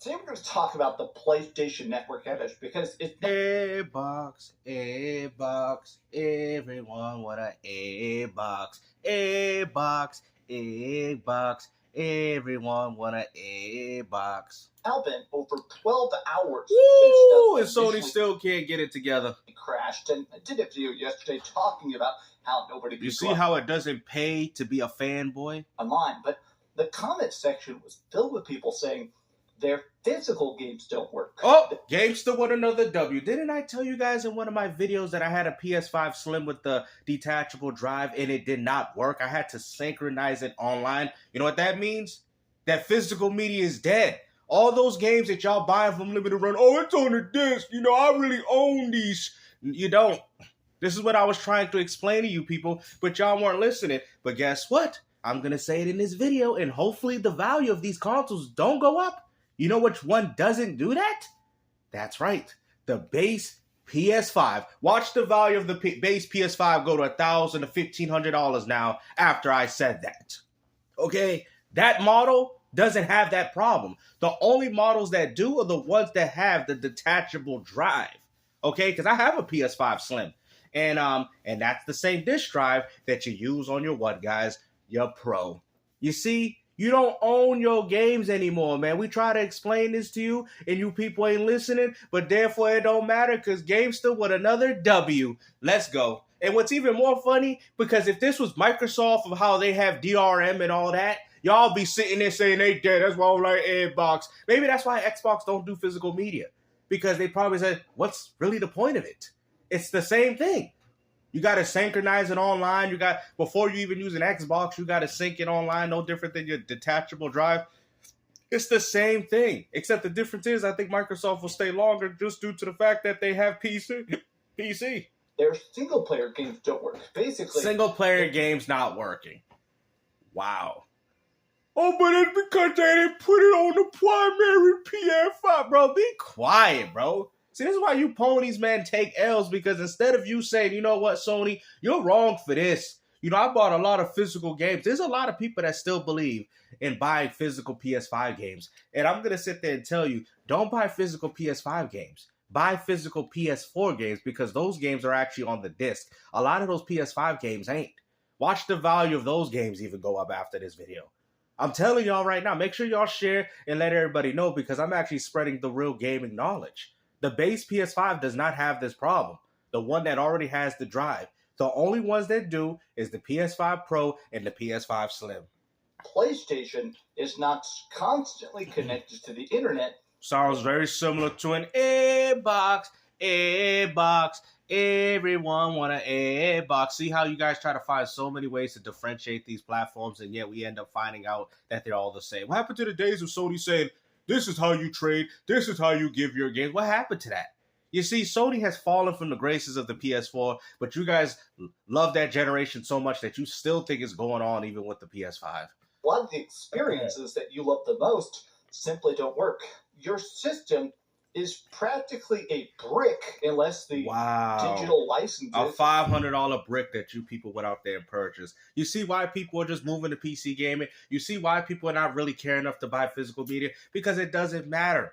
Today we're going to talk about the PlayStation Network outage because it's A-box, A-box, everyone want a A-box, A-box, A-box, everyone want a A-box. now been over 12 hours Woo! And since Sony still can't get it together. crashed, and I did a video yesterday talking about how nobody You see how it doesn't pay to be a fanboy? Online, but the comment section was filled with people saying their physical games don't work. Oh, Gamester with another W. Didn't I tell you guys in one of my videos that I had a PS5 Slim with the detachable drive and it did not work? I had to synchronize it online. You know what that means? That physical media is dead. All those games that y'all buying from Limited Run, oh, it's on the disc. You know, I really own these. You don't. This is what I was trying to explain to you people, but y'all weren't listening. But guess what? I'm going to say it in this video, and hopefully the value of these consoles don't go up. You know which one doesn't do that? That's right. The base PS5. Watch the value of the base PS5 go to $1,000 to $1,500 now after I said that. Okay? That model doesn't have that problem. The only models that do are the ones that have the detachable drive. Okay? Because I have a PS5 Slim. And that's the same disk drive that you use on your what, guys? Your Pro. You see? You don't own your games anymore, man. We try to explain this to you, and you people ain't listening, but therefore it don't matter because Gamester with another W. Let's go. And what's even more funny, because if this was Microsoft of how they have DRM and all that, y'all be sitting there saying they dead. That's why I don't like Xbox. Maybe that's why Xbox don't do physical media, because they probably said, what's really the point of it? It's the same thing. You got to synchronize it online. Before you even use an Xbox, you got to sync it online. No different than your detachable drive. It's the same thing, except the difference is I think Microsoft will stay longer just due to the fact that they have PC. Their single-player games don't work. Basically, single-player games not working. Wow. Oh, but it's because they didn't put it on the primary PS5. Bro, be quiet, bro. See, this is why you ponies, man, take L's, because instead of you saying, you know what, Sony, you're wrong for this. You know, I bought a lot of physical games. There's a lot of people that still believe in buying physical PS5 games. And I'm going to sit there and tell you, don't buy physical PS5 games. Buy physical PS4 games because those games are actually on the disc. A lot of those PS5 games ain't. Watch the value of those games even go up after this video. I'm telling y'all right now, make sure y'all share and let everybody know because I'm actually spreading the real gaming knowledge. The base PS5 does not have this problem. The one that already has the drive. The only ones that do is the PS5 Pro and the PS5 Slim. PlayStation is not constantly connected to the internet. Sounds very similar to an A-box, A-box. Everyone want an A-box. See how you guys try to find so many ways to differentiate these platforms, and yet we end up finding out that they're all the same. What happened to the days of Sony saying, this is how you trade. This is how you give your games. What happened to that? You see, Sony has fallen from the graces of the PS4, but you guys love that generation so much that you still think it's going on even with the PS5. A lot of the experiences that you love the most simply don't work. Your system is practically a brick unless the digital licenses. A $500 brick that you people went out there and purchased. You see why people are just moving to PC gaming? You see why people are not really caring enough to buy physical media? Because it doesn't matter.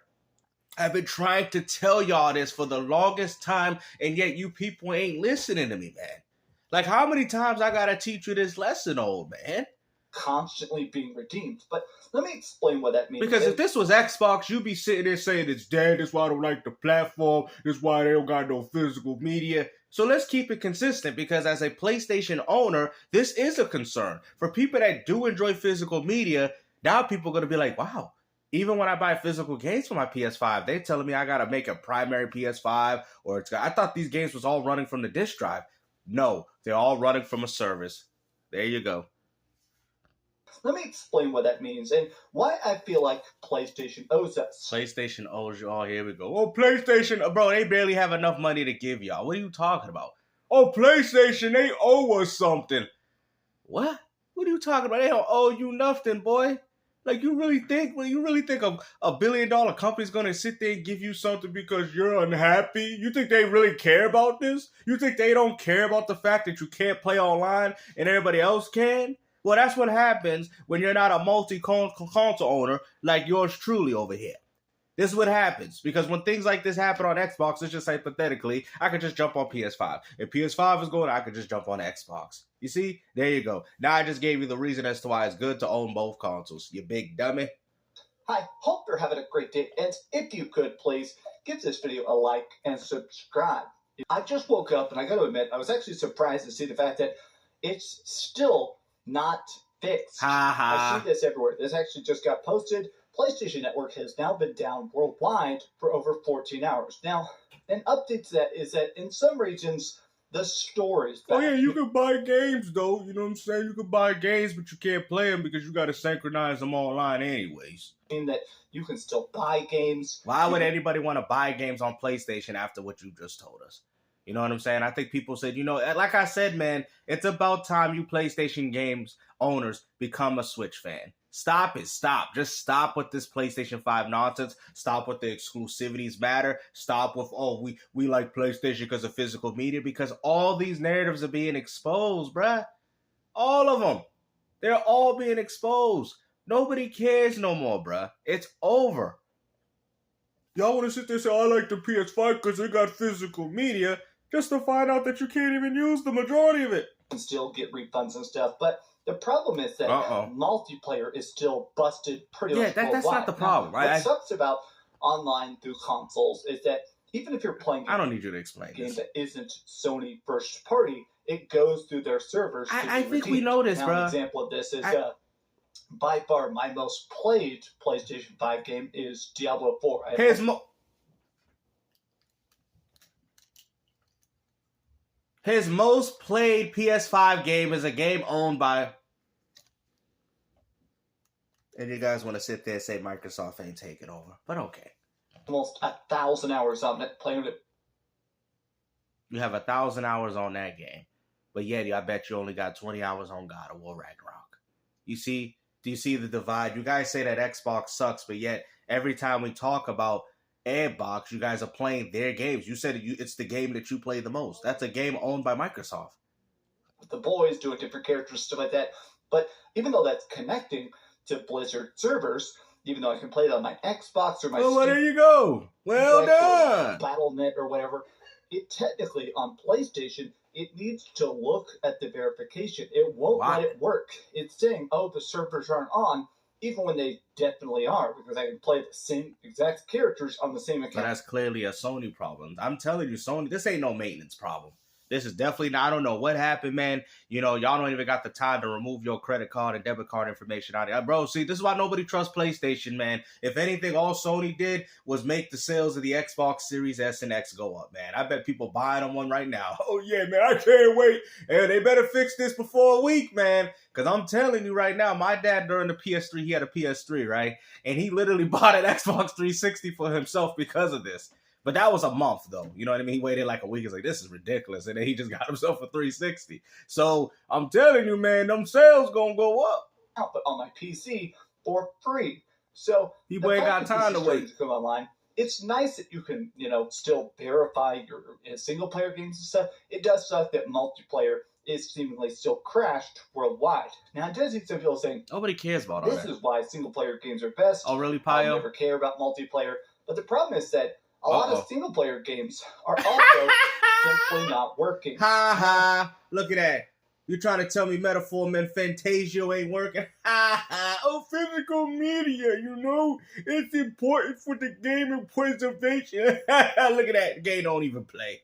I've been trying to tell y'all this for the longest time, and yet you people ain't listening to me, man. Like, how many times I gotta teach you this lesson, old man? Constantly being redeemed. But let me explain what that means. Because if this was Xbox, you'd be sitting there saying it's dead, that's why I don't like the platform, that's why they don't got no physical media. So let's keep it consistent, because as a PlayStation owner, this is a concern. For people that do enjoy physical media, now people are going to be like, wow, even when I buy physical games for my PS5, they're telling me I got to make a primary PS5, or I thought these games was all running from the disc drive. No, they're all running from a service. There you go. Let me explain what that means and why I feel like PlayStation owes us. PlayStation owes you. Oh, here we go. Oh, PlayStation. Bro, they barely have enough money to give y'all. What are you talking about? Oh, PlayStation, they owe us something. What? What are you talking about? They don't owe you nothing, boy. Like, you really think a $1 billion company's going to sit there and give you something because you're unhappy? You think they really care about this? You think they don't care about the fact that you can't play online and everybody else can? Well, that's what happens when you're not a multi-console owner like yours truly over here. This is what happens. Because when things like this happen on Xbox, it's just hypothetically, I could just jump on PS5. If PS5 is going, I could just jump on Xbox. You see? There you go. Now I just gave you the reason as to why it's good to own both consoles. You big dummy. Hi, hope you're having a great day. And if you could, please give this video a like and subscribe. I just woke up, and I got to admit, I was actually surprised to see the fact that it's still not fixed. I see this everywhere. This actually just got posted. PlayStation Network has now been down worldwide for over 14 hours. Now, an update to that is that in some regions, the store is back. Oh, yeah, you can buy games, though. You know what I'm saying? You can buy games, but you can't play them because you got to synchronize them online anyways. In that you can still buy games. Why would anybody want to buy games on PlayStation after what you just told us? You know what I'm saying? I think people said, you know, like I said, man, it's about time you PlayStation games owners become a Switch fan. Stop it. Stop. Just stop with this PlayStation 5 nonsense. Stop with the exclusivities matter. Stop with, oh, we like PlayStation because of physical media, because all these narratives are being exposed, bruh. All of them. They're all being exposed. Nobody cares no more, bruh. It's over. Y'all want to sit there and say, I like the PS5 because it got physical media, just to find out that you can't even use the majority of it. And still get refunds and stuff, but the problem is that multiplayer is still busted pretty much worldwide. That's not the problem, right? What sucks about online through consoles is that even if you're playing I don't need you to explain a game this. that isn't Sony first party, it goes through their servers. I think we know this, bro. An example of this is by far my most played PlayStation 5 game is Diablo 4. His most played PS5 game is a game owned by... And you guys want to sit there and say Microsoft ain't taking over. But okay. Almost 1,000 hours on it, playing it. You have 1,000 hours on that game. But yet, I bet you only got 20 hours on God of War Ragnarok. You see? Do you see the divide? You guys say that Xbox sucks, but yet every time we talk about Xbox, you guys are playing their games. You said it's the game that you play the most. That's a game owned by Microsoft. The boys doing different characters, stuff like that. But even though that's connecting to Blizzard servers, even though I can play it on my Xbox or my Steam, there you go. Well done. Battle.net or whatever, it technically on PlayStation, it needs to look at the verification. It won't let it work. It's saying, oh, the servers aren't on, even when they definitely are, because I can play the same exact characters on the same account. But that's clearly a Sony problem. I'm telling you, Sony, this ain't no maintenance problem. This is definitely not, I don't know what happened, man. You know, y'all don't even got the time to remove your credit card and debit card information out of it. Bro, see, this is why nobody trusts PlayStation, man. If anything, all Sony did was make the sales of the Xbox Series S and X go up, man. I bet people buying them one right now. Oh, yeah, man, I can't wait. And they better fix this before a week, man. Because I'm telling you right now, my dad during the PS3, he had a PS3, right? And he literally bought an Xbox 360 for himself because of this. But that was a month, though. You know what I mean? He waited like a week. He's like, this is ridiculous. And then he just got himself a 360. So I'm telling you, man, them sales going to go up. But on my PC for free. So people ain't got time to wait to come online. It's nice that you can, you know, still verify your single-player games and stuff. It does suck that multiplayer is seemingly still crashed worldwide. Now, it does seem some people saying, nobody cares about all that. This is why single-player games are best. Oh, really, Pio? I never care about multiplayer. But the problem is that a lot of single-player games are also simply not working. Ha ha! Look at that. You trying to tell me Metaphor Man Fantasio ain't working? Ha ha! Oh, physical media, you know? It's important for the game and preservation. Look at that. The game don't even play.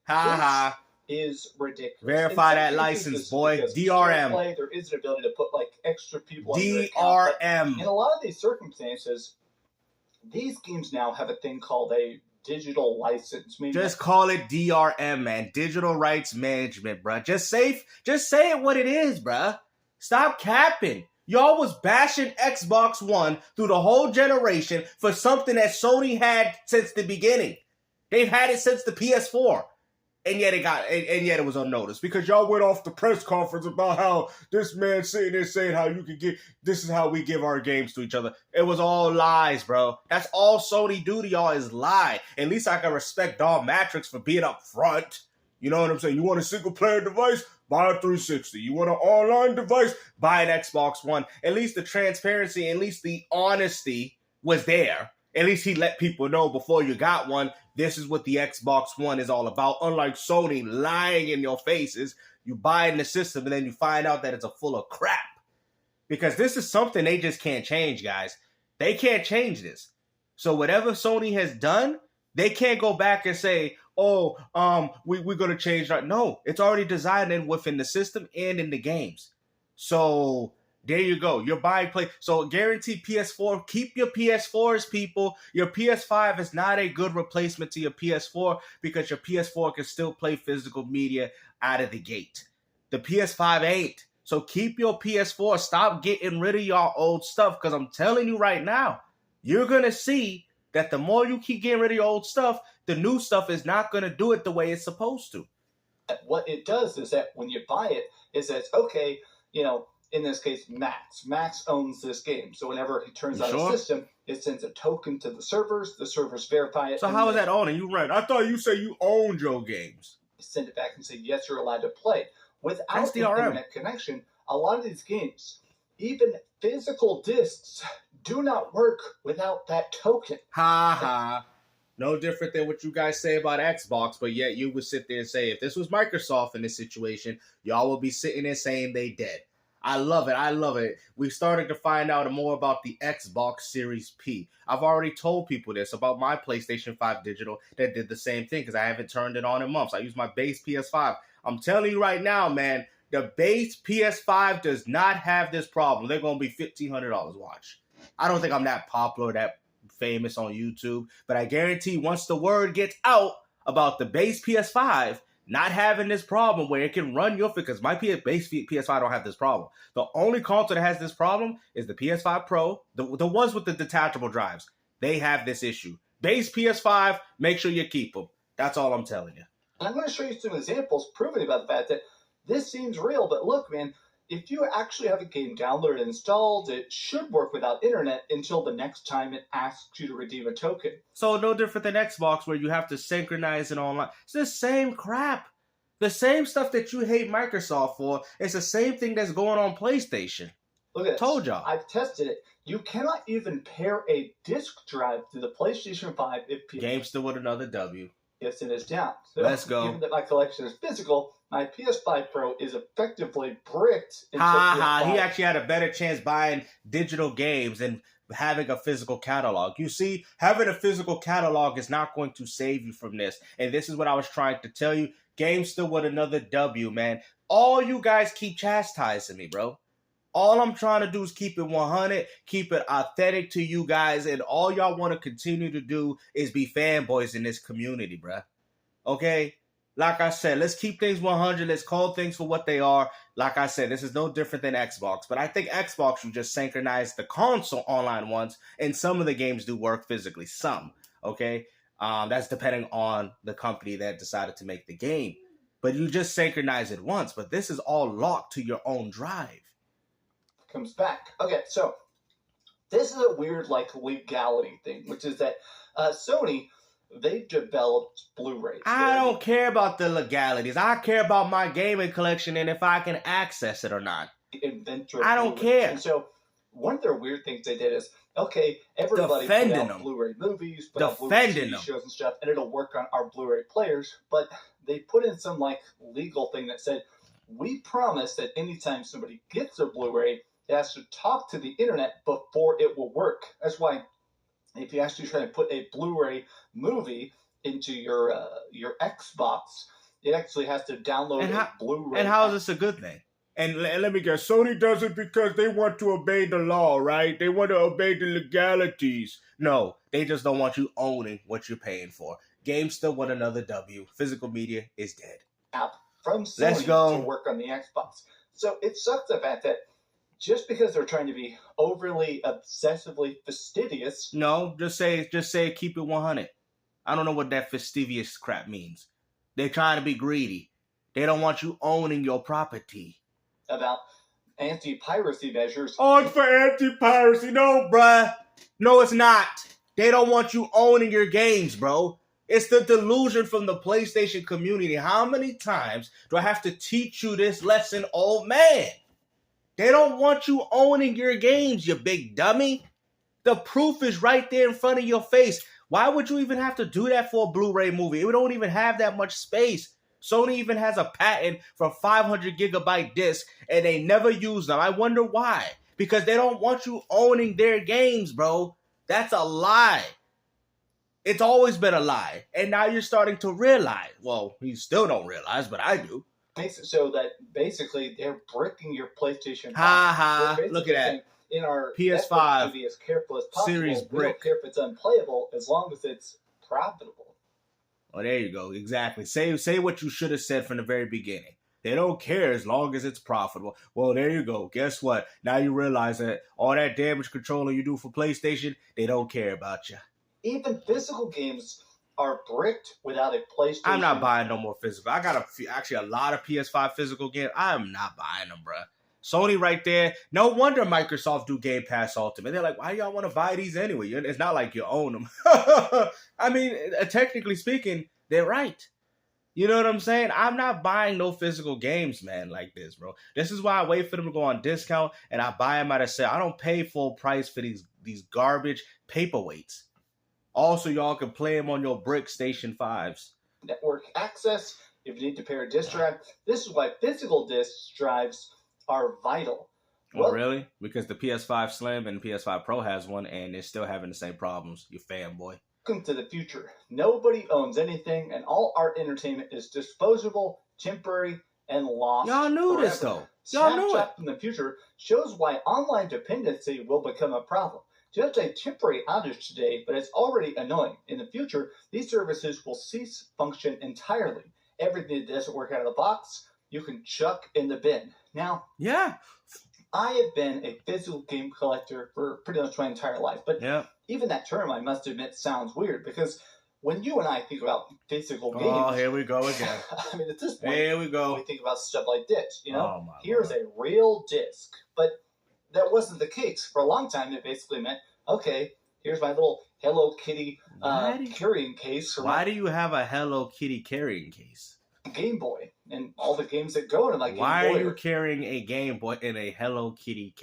Ha ha. Is ridiculous. Verify that license, boy. DRM. There is an ability to put like extra people DRM. In a lot of these circumstances, these games now have a thing called a digital license. Just call it DRM, man. Digital rights management, bruh. Just say it what it is, bruh. Stop capping. Y'all was bashing Xbox One through the whole generation for something that Sony had since the beginning. They've had it since the PS4. And yet it was unnoticed because y'all went off the press conference about how this man sitting there saying how you can get, this is how we give our games to each other. It was all lies, bro. That's all Sony do to y'all is lie. At least I can respect Don Matrix for being up front. You know what I'm saying? You want a single player device? Buy a 360. You want an online device? Buy an Xbox One. At least the transparency, at least the honesty was there. At least he let people know before you got one, this is what the Xbox One is all about. Unlike Sony lying in your faces, you buy in the system and then you find out that it's a full of crap. Because this is something they just can't change, guys. They can't change this. So whatever Sony has done, they can't go back and say, oh, we're going to change that. No, it's already designed in within the system and in the games. So there you go. You're buying play. So guaranteed PS4. Keep your PS4s, people. Your PS5 is not a good replacement to your PS4 because your PS4 can still play physical media out of the gate. The PS5 ain't. So keep your PS4. Stop getting rid of y'all old stuff because I'm telling you right now, you're going to see that the more you keep getting rid of your old stuff, the new stuff is not going to do it the way it's supposed to. What it does is that when you buy it, it says, okay, in this case, Max owns this game. So whenever he turns on a system, it sends a token to the servers verify it. So how is that owning? You right. I thought you said you owned your games. Send it back and say, yes, you're allowed to play. Without the internet connection, a lot of these games, even physical discs, do not work without that token. Ha ha. No different than what you guys say about Xbox, but yet you would sit there and say, if this was Microsoft in this situation, y'all would be sitting there saying they dead. I love it. I love it. We started to find out more about the Xbox Series P. I've already told people this about my PlayStation 5 digital that did the same thing because I haven't turned it on in months. I use my base PS5. I'm telling you right now, man, the base PS5 does not have this problem. They're going to be $1,500. Watch. I don't think I'm that popular, that famous on YouTube, but I guarantee once the word gets out about the base PS5 not having this problem where it can run your, because my base PS5 don't have this problem. The only console that has this problem is the PS5 Pro, the ones with the detachable drives. They have this issue. Base PS5, make sure you keep them. That's all I'm telling you. And I'm going to show you some examples proving about the fact that this seems real, but look, man, if you actually have a game downloaded and installed, it should work without internet until the next time it asks you to redeem a token. So no different than Xbox where you have to synchronize it online. It's the same crap. The same stuff that you hate Microsoft for, it's the same thing that's going on PlayStation. Look at this. Told y'all. I've tested it. You cannot even pair a disk drive to the PlayStation 5 if Game still with another W. Yes, it is down. So let's go. Given that my collection is physical, my PS5 Pro is effectively bricked. He actually had a better chance buying digital games than having a physical catalog. You see, having a physical catalog is not going to save you from this. And this is what I was trying to tell you. Game still with another W, man. All you guys keep chastising me, bro. All I'm trying to do is keep it 100, keep it authentic to you guys, and all y'all want to continue to do is be fanboys in this community, bruh. Okay? Like I said, let's keep things 100. Let's call things for what they are. Like I said, this is no different than Xbox, but I think Xbox should just synchronize the console online ones, and some of the games do work physically. Some, okay? That's depending on the company that decided to make the game. But you just synchronize it once, but this is all locked to your own drive. Comes back. Okay, so this is a weird legality thing, which is that Sony, they developed Blu-rays. I don't care about the legalities. I care about my gaming collection and if I can access it or not. Inventor. I don't care. And so one of their weird things they did is, okay, everybody put out Blu-ray movies, put out Blu-ray TV shows and stuff, and it'll work on our Blu-ray players, but they put in some legal thing that said, we promise that anytime somebody gets a Blu-ray, it has to talk to the internet before it will work. That's why if you actually try to put a Blu-ray movie into your Xbox, it actually has to download a Blu-ray. And how is this a good thing? And let me guess, Sony does it because they want to obey the law, right? They want to obey the legalities. No, they just don't want you owning what you're paying for. Games still want another W. Physical media is dead. App from Sony to work on the Xbox. So it sucks the fact that just because they're trying to be overly, obsessively fastidious. No, just say keep it 100. I don't know what that fastidious crap means. They're trying to be greedy. They don't want you owning your property. About anti-piracy measures. Oh, it's for anti-piracy. No, bruh. No, it's not. They don't want you owning your games, bro. It's the delusion from the PlayStation community. How many times do I have to teach you this lesson, old man? They don't want you owning your games, you big dummy. The proof is right there in front of your face. Why would you even have to do that for a Blu-ray movie? It don't even have that much space. Sony even has a patent for 500 gigabyte discs, and they never use them. I wonder why. Because they don't want you owning their games, bro. That's a lie. It's always been a lie. And now you're starting to realize. Well, you still don't realize, but I do. So that basically they're bricking your PlayStation 5. Ha ha. Look at that. In our PS5 to be as careful as possible, series we brick. don't care if it's unplayable as long as it's profitable. Oh, there you go. Exactly. Say what you should have said from the very beginning. They don't care as long as it's profitable. Well, there you go. Guess what? Now you realize that all that damage control you do for PlayStation, they don't care about you. Even physical games are bricked without a PlayStation. I'm not buying no more physical. I got actually a lot of PS5 physical games. I'm not buying them, bro. Sony right there. No wonder Microsoft do Game Pass Ultimate. They're like, why do y'all want to buy these anyway? It's not like you own them. I mean, technically speaking, they're right. You know what I'm saying? I'm not buying no physical games, man, like this, bro. This is why I wait for them to go on discount and I buy them at a sale. I don't pay full price for these garbage paperweights. Also, y'all can play them on your brick Station 5s. Network access, if you need to pair a disk drive. This is why physical disk drives are vital. Oh, really? Because the PS5 Slim and PS5 Pro has one, and they're still having the same problems. You fanboy. Welcome to the future. Nobody owns anything, and all art entertainment is disposable, temporary, and lost. Y'all knew forever. This, though. Y'all knew it. In the future shows why online dependency will become a problem. Just a temporary outage today, but it's already annoying. In the future, these services will cease function entirely. Everything that doesn't work out of the box, you can chuck in the bin. Now, yeah, I have been a physical game collector for pretty much my entire life, but even that term, I must admit, sounds weird because when you and I think about physical games, oh, here we go again. I mean, at this point, here we go. We think about stuff like this. You know, here's Lord. a real disc, but that wasn't the case. For a long time, it basically meant, okay, here's my little Hello Kitty carrying case. Why do you have a Hello Kitty carrying case? Game Boy and all the games that go into my Game Boy. Why are you carrying a Game Boy in a Hello Kitty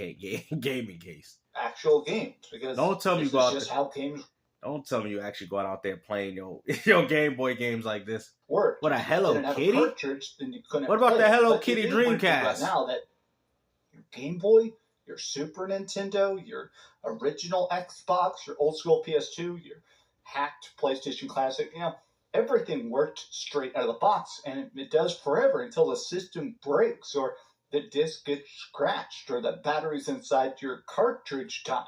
gaming case? Actual games, because don't tell me you go out just how games. Don't tell me you actually going out there playing your Game Boy games like this. Word. What, a Hello Kitty? A cartridge, then you couldn't what about the Hello Kitty Dreamcast? Now that your Game Boy, your Super Nintendo, your original Xbox, your old school PS2, your hacked PlayStation Classic, you know, everything worked straight out of the box, and it does forever until the system breaks or the disc gets scratched or the batteries inside your cartridge die.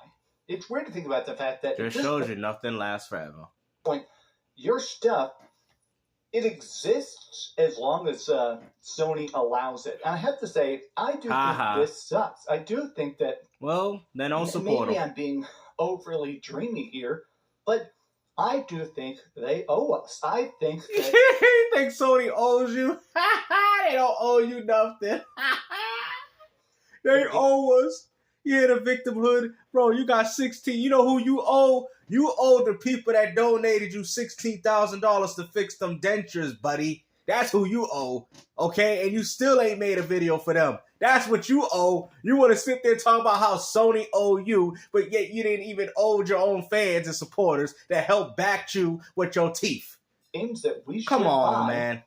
It's weird to think about the fact that just shows you nothing lasts forever. Point, your stuff, it exists as long as Sony allows it. And I have to say, I do think this sucks. I do think that. Well, then don't support them. Maybe I'm being overly dreamy here, but I do think they owe us. I think that. You think Sony owes you? They don't owe you nothing. They owe us. You hear the victimhood? Bro, you got 16. You know who you owe? You owe the people that donated you $16,000 to fix them dentures, buddy. That's who you owe, okay? And you still ain't made a video for them. That's what you owe. You want to sit there and talk about how Sony owe you, but yet you didn't even owe your own fans and supporters that helped back you with your teeth. Games that we should Come on, buy, man.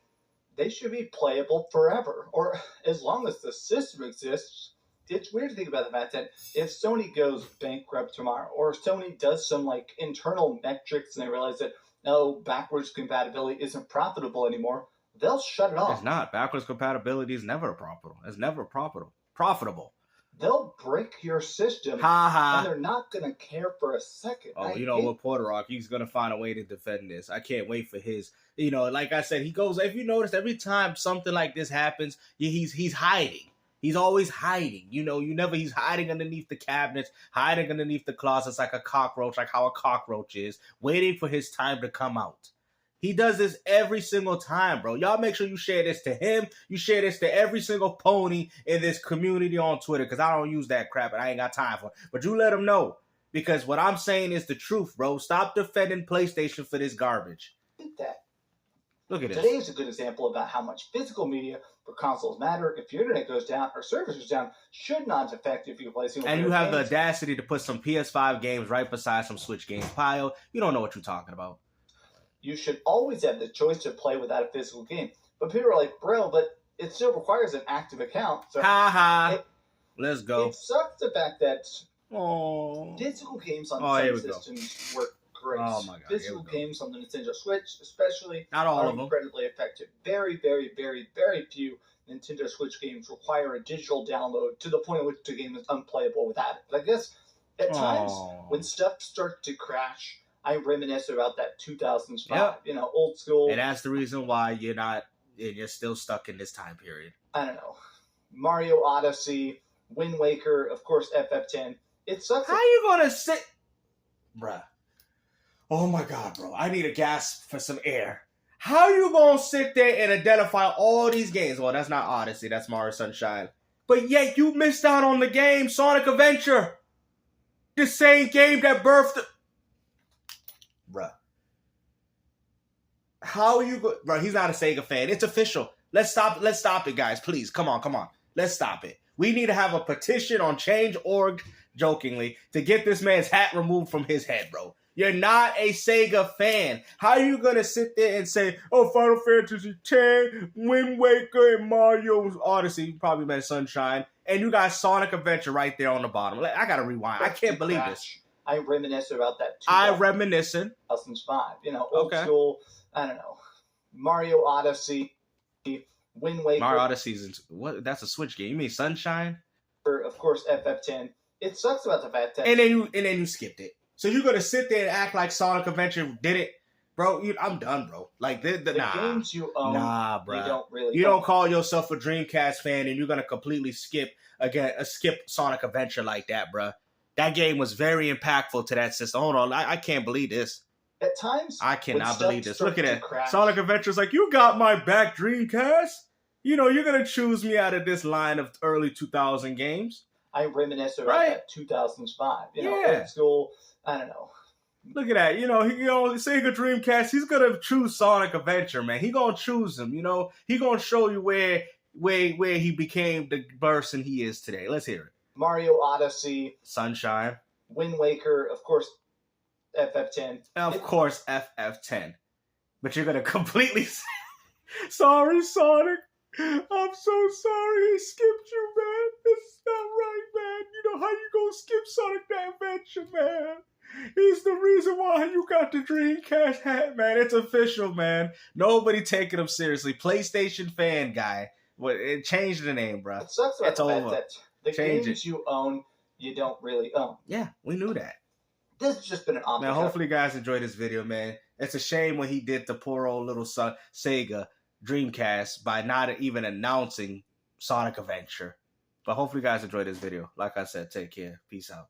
They should be playable forever, or as long as the system exists. It's weird to think about the fact that if Sony goes bankrupt tomorrow, or if Sony does some like internal metrics and they realize that no, backwards compatibility isn't profitable anymore, they'll shut it off. It's not. Backwards compatibility is never profitable. It's never profitable. They'll break your system, and they're not going to care for a second. Oh, you know what, Porter Rock, he's going to find a way to defend this. I can't wait for his, you know, like I said, he goes, if you notice, every time something like this happens, he's hiding. He's always hiding. You know, he's hiding underneath the cabinets, hiding underneath the closets like a cockroach, like how a cockroach is, waiting for his time to come out. He does this every single time, bro. Y'all make sure you share this to him. You share this to every single pony in this community on Twitter, because I don't use that crap and I ain't got time for it. But you let him know, because what I'm saying is the truth, bro. Stop defending PlayStation for this garbage. I think that Look at this. Today is a good example about how much physical media for consoles matter. If your internet goes down or service goes down, should not affect if you play single player And you have the games. audacity to put some PS5 games right beside some Switch games pile. You don't know what you're talking about. You should always have the choice to play without a physical game. But people are like, bro, but it still requires an active account. So Ha ha. Let's go. It sucks the fact that Oh. physical games on here some we go. systems work great. Oh my God, Physical here we go. games on the Nintendo Switch, especially, Not all are of them. incredibly effective. Very, very, very, very few Nintendo Switch games require a digital download to the point at which the game is unplayable without it. But I guess at times when stuff starts to crash, I reminisce about that 2005, Yep. you know, old school. And that's the reason why you're still stuck in this time period. I don't know, Mario Odyssey, Wind Waker, of course, FF10. It sucks. How you gonna sit, bruh? Oh my God, bro! I need a gasp for some air. How you gonna sit there and identify all these games? Well, that's not Odyssey. That's Mario Sunshine. But yet you missed out on the game Sonic Adventure, the same game that birthed. Bruh. How are you go? Bro, he's not a Sega fan. It's official. Let's stop it, guys. Please, come on. Let's stop it. We need to have a petition on Change.org, jokingly, to get this man's hat removed from his head, bro. You're not a Sega fan. How are you gonna sit there and say, oh, Final Fantasy X, Wind Waker, and Mario Odyssey, probably meant Sunshine, and you got Sonic Adventure right there on the bottom. Like, I gotta rewind. I can't believe this. I reminisce about that 2005. You know, old school, I don't know, Mario Odyssey, Wind Waker. Mario Odyssey is what? That's a Switch game. You mean Sunshine? Of course, FF10. It sucks about the fact that and then you skipped it. So you're gonna sit there and act like Sonic Adventure did it, bro? I'm done, bro. Like the games you own, bro. You don't really. You don't call yourself a Dreamcast fan, and you're gonna completely skip Sonic Adventure like that, bro. That game was very impactful to that system. Hold on, I can't believe this. At times, I cannot believe this. Look at that. Crash, Sonic Adventure's like, you got my back, Dreamcast. You know, you're gonna choose me out of this line of early 2000 games. I reminisce about that 2005. You know, old school. I don't know. Look at that. Sega Dreamcast, he's going to choose Sonic Adventure, man. He going to choose him, He going to show you where he became the person he is today. Let's hear it. Mario Odyssey. Sunshine. Wind Waker, of course, FF10. Of course, FF10. But you're going to completely... Sorry, Sonic. I'm so sorry he skipped you, man. This is not right, man. You know how you gonna skip Sonic the Adventure, man? He's the reason why you got the Dreamcast hat, man. It's official, man. Nobody taking him seriously. PlayStation fan guy. It changed the name, bro. It sucks about the fact that the games you own, you don't really own. Yeah, we knew that. This has just been an man, hopefully you guys enjoyed this video, man. It's a shame when he did the poor old little Sega Dreamcast by not even announcing Sonic Adventure. But hopefully you guys enjoyed this video. Like I said, take care. Peace out.